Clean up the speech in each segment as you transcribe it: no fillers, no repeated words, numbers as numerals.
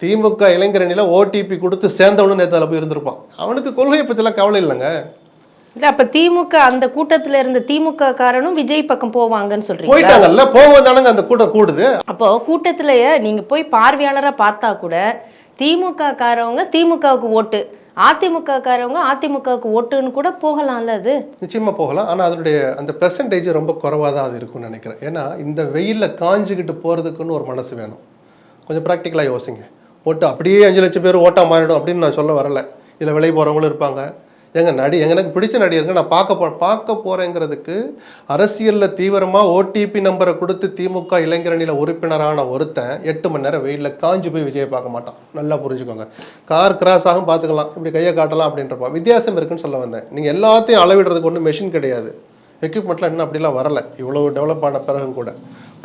திமுக இளைஞரணியில OTP கொடுத்து சேர்ந்தவனு நேற்று அதில் போய் இருந்திருப்பான். அவனுக்கு கொள்கையை பற்றிலாம் கவலை இல்லைங்க. இல்ல அப்ப திமுக அந்த கூட்டத்துல இருந்த திமுக காரனும் விஜய் பக்கம் போவாங்கன்னு சொல்றீங்க. போயிட்டாங்கல்ல, போவதானங்க அந்த கூட்டம் கூடுது. அப்போ கூட்டத்திலேயே நீங்க போய் பார்வையாளரா பார்த்தா கூட திமுக காரவங்க திமுகவுக்கு ஓட்டு, அதிமுக காரவங்க அதிமுகவுக்கு ஓட்டுன்னு கூட போகலாம்ல. அது நிச்சயமா போகலாம். ஆனா அதனுடைய அந்த பெர்சன்டேஜ் ரொம்ப குறைவாக தான் அது இருக்கும்னு நினைக்கிறேன். ஏன்னா இந்த வெயில்ல காஞ்சிக்கிட்டு போறதுக்குன்னு ஒரு மனசு வேணும். கொஞ்சம் ப்ராக்டிக்கலாக யோசிங்க. ஓட்டு அப்படியே 5 லட்சம் பேர் ஓட்டா மாறிடும் அப்படின்னு நான் சொல்ல வரல. இதில் விலை போகிறவங்களும் இருப்பாங்க. எனக்கு பிடிச்ச நடிகருங்க நான் பார்க்க போகிறேங்கிறதுக்கு அரசியலில் தீவிரமாக ஓடிபி நம்பரை கொடுத்து திமுக இளைஞரணியில் உறுப்பினரான ஒருத்தன் 8 மணி நேரம் வெயிலில் காஞ்சி போய் விஜயை பார்க்க மாட்டான். நல்லா புரிஞ்சுக்கோங்க. கார் கிராஸ் ஆகும் பார்த்துக்கலாம், இப்படி கையை காட்டலாம் அப்படின்றப்பா வித்தியாசம் இருக்குன்னு சொல்ல வந்தேன். நீங்கள் எல்லாத்தையும் அளவிடுறதுக்கு ஒன்றும் மெஷின் கிடையாது, எக்யூப்மெண்ட்லாம் இன்னும் அப்படிலாம் வரலை. இவ்வளோ டெவலப் ஆன பிறகும் கூட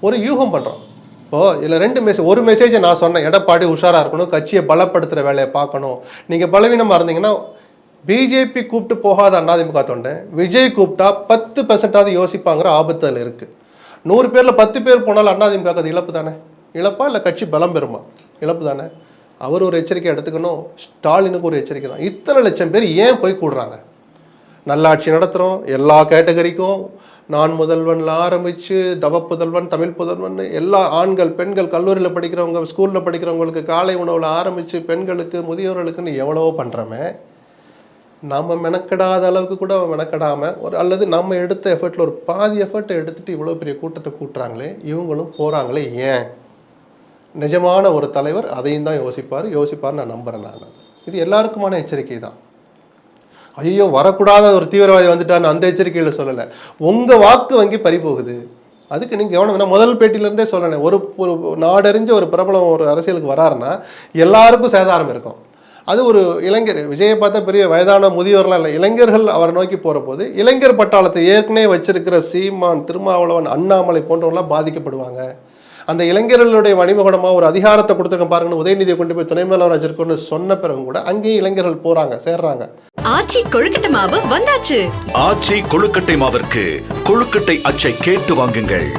ஒரு யூகம் பண்ணுறோம். இப்போது இதில் 2 மெசேஜ். ஒரு மெசேஜை நான் சொன்னேன், எடப்பாடி உஷாராக இருக்கணும், கட்சியை பலப்படுத்துகிற வேலையை பார்க்கணும். நீங்கள் பலவீனமாக இருந்தீங்கன்னா பிஜேபி கூப்பிட்டு போகாத அதிமுக தொண்டை விஜய் கூப்பிட்டா 10% யோசிப்பாங்கிற ஆபத்து அதில் இருக்குது. 100 பேரில் 10 பேர் போனாலும் அதிமுக அது இழப்பு தானே? இழப்பா இல்லை கட்சி பலம் பெறுமா? இழப்பு தானே. அவர் ஒரு எச்சரிக்கை எடுத்துக்கணும், ஸ்டாலினுக்கு ஒரு எச்சரிக்கை தான். இத்தனை லட்சம் பேர் ஏன் போய் கூடுறாங்க? நல்லாட்சி நடத்துகிறோம், எல்லா கேட்டகரிக்கும் நான் முதல்வனில் ஆரம்பித்து தவப்புதல்வன், தமிழ் புதல்வன், எல்லா ஆண்கள் பெண்கள் கல்லூரியில் படிக்கிறவங்க ஸ்கூலில் படிக்கிறவங்களுக்கு காலை உணவில் ஆரம்பித்து பெண்களுக்கு முதியோர்களுக்குன்னு எவ்வளவோ பண்ணுறோமே. நம்ம மெனக்கடாத அளவுக்கு கூட மெனக்கடாமல் அல்லது நம்ம எடுத்த எஃபர்ட்டில் ஒரு பாதி எஃபர்ட்டை எடுத்துகிட்டு இவ்வளோ பெரிய கூட்டத்தை கூட்டுறாங்களே, இவங்களும் போகிறாங்களே ஏன்? நிஜமான ஒரு தலைவர் அதையும் தான் யோசிப்பார் நான் நம்புகிறேன். நான் இது எல்லாருக்குமான எச்சரிக்கை தான். ஐயோ வரக்கூடாத ஒரு தீவிரவாதி வந்துட்டான்னு அந்த எச்சரிக்கையில் சொல்லலை. உங்கள் வாக்கு வங்கி பறிபோகுது, அதுக்கு நீங்கள் கவனம் வேணா. முதல் பேட்டியிலேருந்தே சொல்லணும், ஒரு நாடறிஞ்ச ஒரு பிரபலம் ஒரு அரசியலுக்கு வராருன்னா எல்லாருக்கும் சேதாரம் இருக்கும். அது ஒரு இளைஞர் விஜயை பார்த்தா பெரிய வயதான முதியோர்லாம் இல்லை, இளைஞர்கள் அவரை நோக்கி போகிற போது இளைஞர் பட்டாளத்தை ஏற்கனவே வச்சிருக்கிற சீமான், திருமாவளவன், அண்ணாமலை போன்றவங்களாம் பாதிக்கப்படுவாங்க. அந்த இளைஞர்களுடைய வணிமகுடமாக ஒரு அதிகாரத்தை கொடுத்துருக்க பாருங்கன்னு உதயநிதியை கொண்டு போய் துணை முதல்வர் வச்சிருக்கோன்னு சொன்ன பிறகு கூட அங்கேயும் இளைஞர்கள் போறாங்க, சேர்றாங்க. ஆச்சி கொழுக்கட்டை மாவு வந்தாச்சு. ஆச்சி கொழுக்கட்டை மாவிற்கு கொழுக்கட்டை அச்சை கேட்டு வாங்குங்கள்.